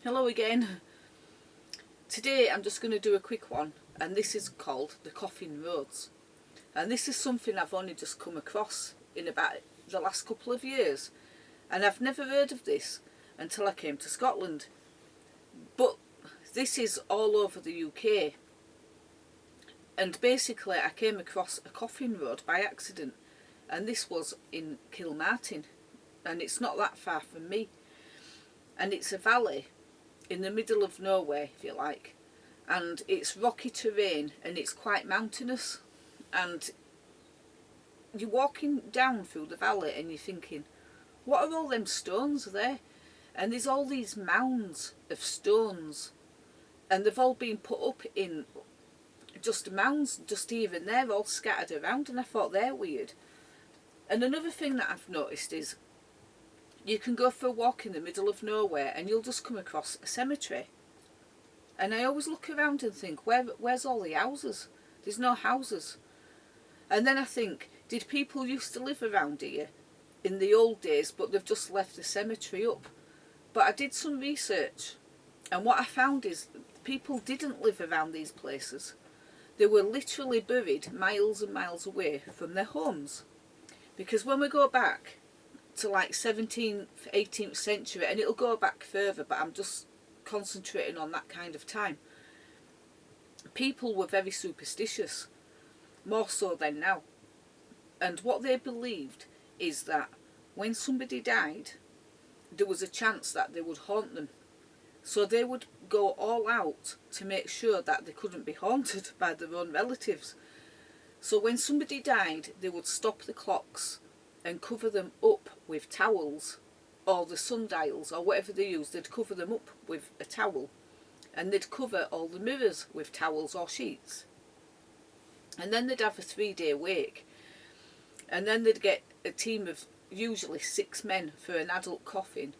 Hello again. Today I'm just going to do a quick one, and this is called the Coffin Roads. And this is something I've only just come across in about the last couple of years, and I've never heard of this until I came to Scotland. But this is all over the UK, and basically I came across a coffin road by accident, and this was in Kilmartin, and it's not that far from me, and it's a valley in the middle of nowhere, if you like, and it's rocky terrain and it's quite mountainous, and you're walking down through the valley and you're thinking, what are all them stones there? And there's all these mounds of stones, and they've all been put up in just mounds just here and there, all scattered around, and I thought they're weird. And another thing that I've noticed is you can go for a walk in the middle of nowhere and you'll just come across a cemetery. And I always look around and think, where's all the houses? There's no houses. And then I think, did people used to live around here in the old days, but they've just left the cemetery up? But I did some research, and what I found is people didn't live around these places. They were literally buried miles and miles away from their homes. Because when we go back to like 17th, 18th century, and it'll go back further, but I'm just concentrating on that kind of time, people were very superstitious, more so than now. And what they believed is that when somebody died, there was a chance that they would haunt them. So they would go all out to make sure that they couldn't be haunted by their own relatives. So when somebody died, they would stop the clocks and cover them up with towels, or the sundials, or whatever they used. They'd cover them up with a towel, and they'd cover all the mirrors with towels or sheets. And then they'd have a 3-day wake, and then they'd get a team of usually 6 men for an adult coffin,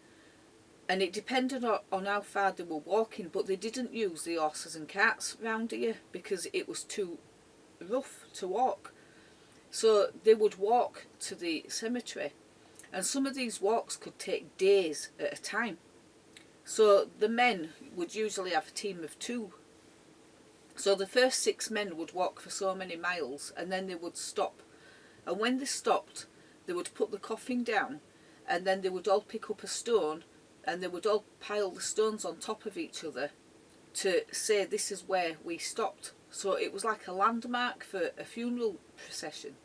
and it depended on how far they were walking, but they didn't use the horses and carts round here because it was too rough to walk. So they would walk to the cemetery, and some of these walks could take days at a time. So the men would usually have a team of 2. So the first 6 men would walk for so many miles, and then they would stop. And when they stopped, they would put the coffin down, and then they would all pick up a stone, and they would all pile the stones on top of each other to say this is where we stopped. So it was like a landmark for a funeral procession.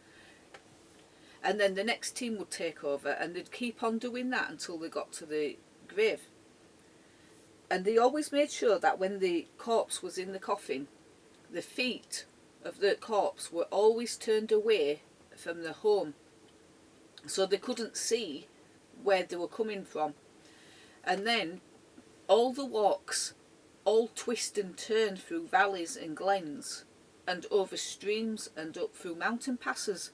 And then the next team would take over, and they'd keep on doing that until they got to the grave. And they always made sure that when the corpse was in the coffin, the feet of the corpse were always turned away from the home, so they couldn't see where they were coming from. And then all the walks all twist and turn through valleys and glens, and over streams and up through mountain passes,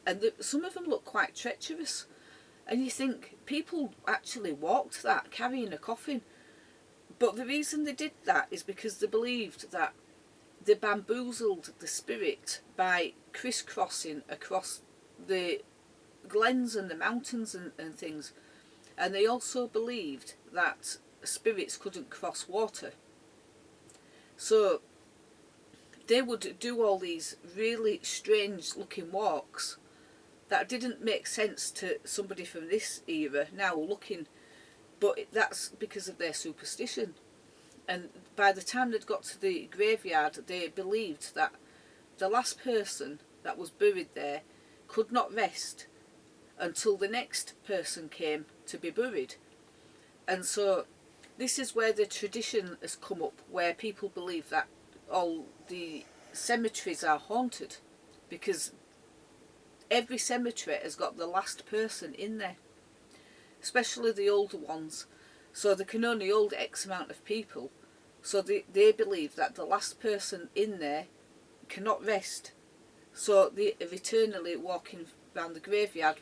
and some of them look quite treacherous, and you think people actually walked that carrying a coffin. But the reason they did that is because they believed that they bamboozled the spirit by crisscrossing across the glens and the mountains and things, and they also believed that spirits couldn't cross water. So they would do all these really strange looking walks that didn't make sense to somebody from this era now looking, but that's because of their superstition. And by the time they'd got to the graveyard, they believed that the last person that was buried there could not rest until the next person came to be buried. And so this is where the tradition has come up, where people believe that all the cemeteries are haunted, because every cemetery has got the last person in there, especially the older ones. So they can only hold X amount of people. So they believe that the last person in there cannot rest. So they're eternally walking around the graveyard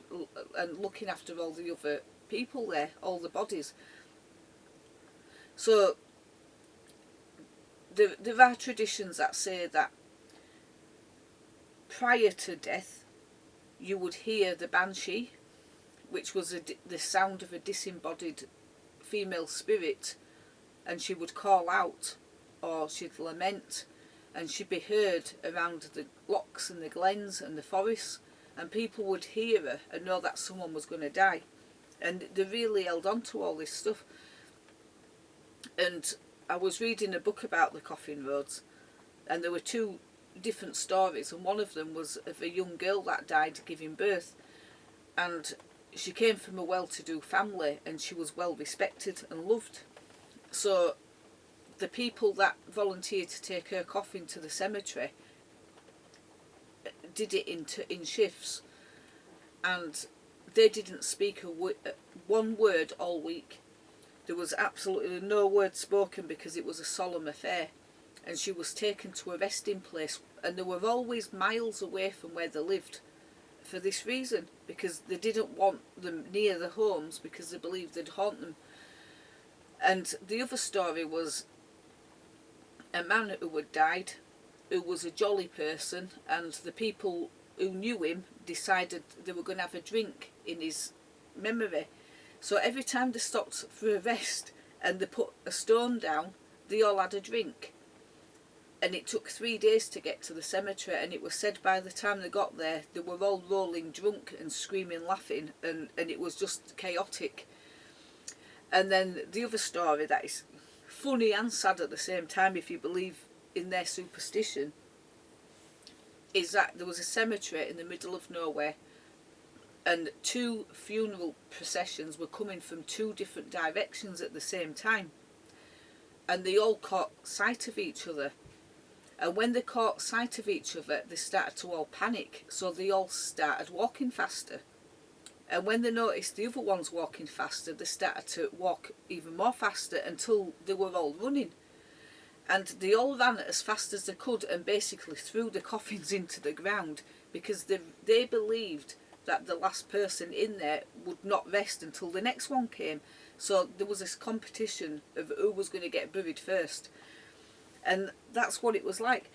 and looking after all the other people there, all the bodies. So there are traditions that say that prior to death you would hear the banshee, which was the sound of a disembodied female spirit and she would call out, or she'd lament, and she'd be heard around the lochs and the glens and the forests, and people would hear her and know that someone was going to die. And they really held on to all this stuff. And I was reading a book about the Coffin Roads, and there were two different stories, and one of them was of a young girl that died giving birth, and she came from a well-to-do family, and she was well respected and loved. So the people that volunteered to take her coffin to the cemetery did it in shifts, and they didn't speak one word all week. There was absolutely no word spoken because it was a solemn affair, and she was taken to a resting place, and they were always miles away from where they lived for this reason, because they didn't want them near the homes because they believed they'd haunt them. And the other story was a man who had died, who was a jolly person, and the people who knew him decided they were going to have a drink in his memory. So every time they stopped for a rest and they put a stone down, they all had a drink. And it took 3 days to get to the cemetery, and it was said by the time they got there, they were all rolling drunk and screaming, laughing, and it was just chaotic. And then the other story that is funny and sad at the same time, if you believe in their superstition, is that there was a cemetery in the middle of nowhere, and two funeral processions were coming from two different directions at the same time, and they all caught sight of each other. And when they caught sight of each other, they started to all panic, so they all started walking faster. And when they noticed the other ones walking faster, they started to walk even more faster until they were all running. And they all ran as fast as they could and basically threw the coffins into the ground, because they believed that the last person in there would not rest until the next one came. So there was this competition of who was going to get buried first. And that's what it was like.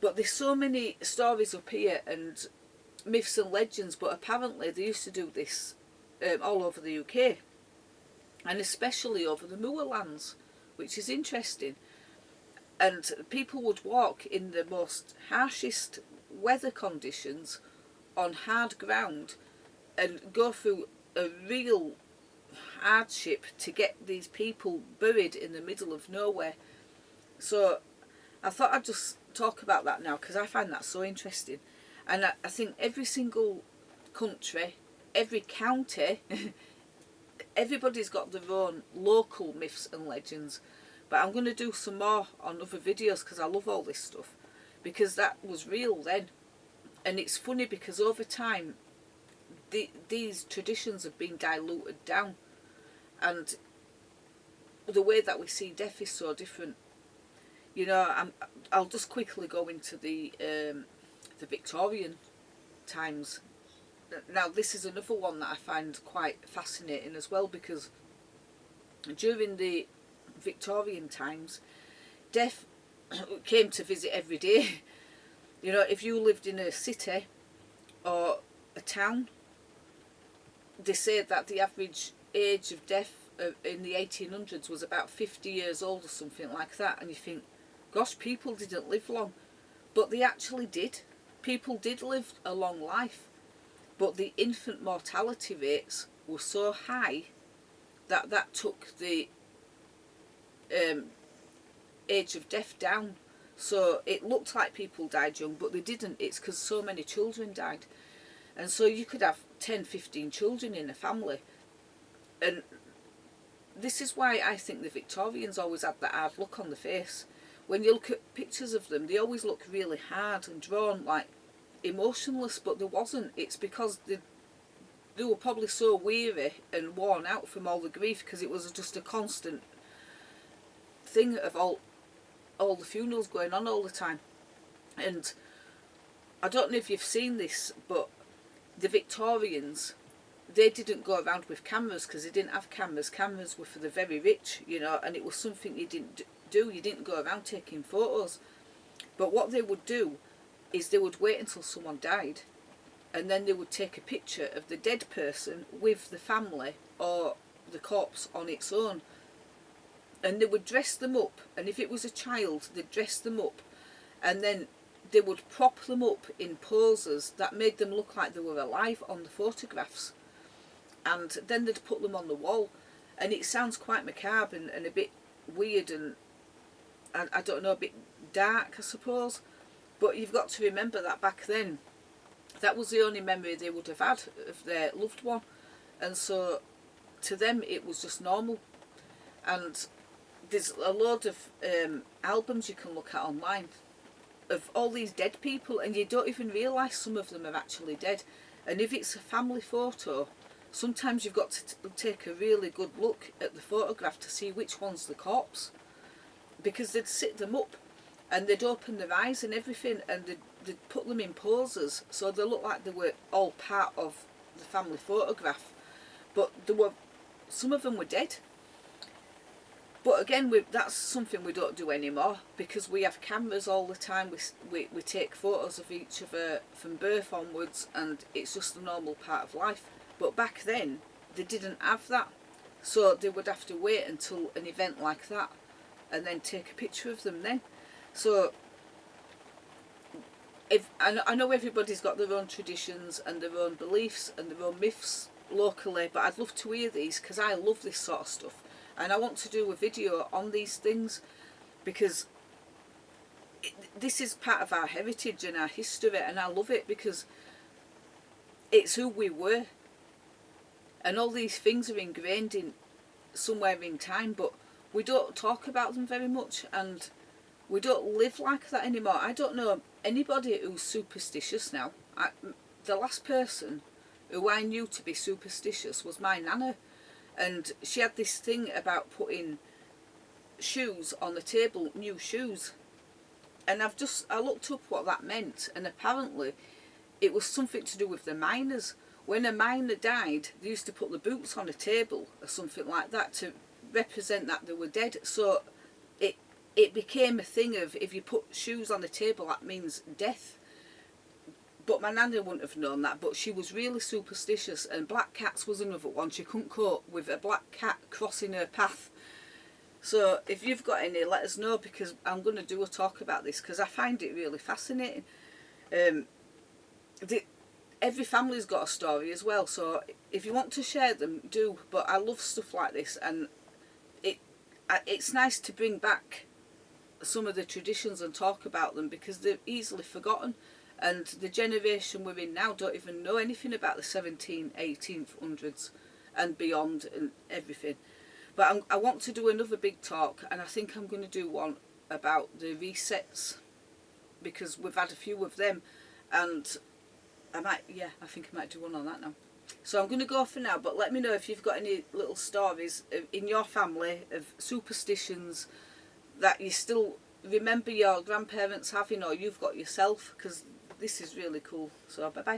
But there's so many stories up here and myths and legends, but apparently they used to do this all over the UK, and especially over the moorlands, which is interesting. And people would walk in the most harshest weather conditions on hard ground and go through a real hardship to get these people buried in the middle of nowhere. So I thought I'd just talk about that now, because I find that so interesting. And I think every single country, every county, everybody's got their own local myths and legends. But I'm going to do some more on other videos, because I love all this stuff, because that was real then. And it's funny because over time these traditions have been diluted down, and the way that we see death is so different. You know, I'll just quickly go into the Victorian times. Now this is another one that I find quite fascinating as well, because during the Victorian times, death came to visit every day. You know, if you lived in a city or a town, they say that the average age of death in the 1800s was about 50 years old or something like that, and you think, gosh, people didn't live long. But they actually did. People did live a long life, but the infant mortality rates were so high that took the age of death down. So it looked like people died young, but they didn't. It's because so many children died. And so you could have 10, 15 children in a family. And this is why I think the Victorians always had that hard look on the face. When you look at pictures of them, they always look really hard and drawn, like emotionless, but there wasn't. It's because they were probably so weary and worn out from all the grief, because it was just a constant thing of all the funerals going on all the time. And I don't know if you've seen this, but the Victorians, they didn't go around with cameras, because they didn't have cameras. Cameras were for the very rich, you know, and it was something you didn't do. You didn't go around taking photos. But what they would do is they would wait until someone died, and then they would take a picture of the dead person with the family or the corpse on its own. and they would dress them up, and if it was a child they'd dress them up, and then they would prop them up in poses that made them look like they were alive on the photographs, and then they'd put them on the wall. And it sounds quite macabre and a bit weird, and I don't know, a bit dark I suppose, but you've got to remember that back then that was the only memory they would have had of their loved one, and so to them it was just normal. And there's a load of albums you can look at online of all these dead people, and you don't even realise some of them are actually dead. And if it's a family photo, sometimes you've got to take a really good look at the photograph to see which one's the corpse, because they'd sit them up and they'd open their eyes and everything, and they'd put them in poses so they looked like they were all part of the family photograph, but some of them were dead. But again, that's something we don't do anymore, because we have cameras all the time. We take photos of each other from birth onwards, and it's just a normal part of life. But back then they didn't have that, so they would have to wait until an event like that and then take a picture of them then. So if I know everybody's got their own traditions and their own beliefs and their own myths locally, but I'd love to hear these, because I love this sort of stuff, and I want to do a video on these things, because this is part of our heritage and our history, and I love it because it's who we were, and all these things are ingrained in somewhere in time, but we don't talk about them very much, and we don't live like that anymore. I don't know anybody who's superstitious now. The last person who I knew to be superstitious was my nana, and she had this thing about putting shoes on the table, new shoes, and I looked up what that meant, and apparently it was something to do with the miners. When a miner died, they used to put the boots on a table or something like that to represent that they were dead. So it became a thing of, if you put shoes on the table, that means death. But my nana wouldn't have known that, but she was really superstitious, and black cats was another one. She couldn't cope with a black cat crossing her path. So if you've got any, let us know, because I'm going to do a talk about this, because I find it really fascinating. Every family's got a story as well, so if you want to share them, do. But I love stuff like this, and it's nice to bring back some of the traditions and talk about them, because they're easily forgotten, and the generation we're in now don't even know anything about the 17th, 1800s and beyond and everything. But I want to do another big talk, and I think I'm going to do one about the resets, because we've had a few of them, and I think I might do one on that now. So I'm going to go for now, but let me know if you've got any little stories in your family of superstitions that you still remember your grandparents having, or you've got yourself, because this is really cool. So bye bye.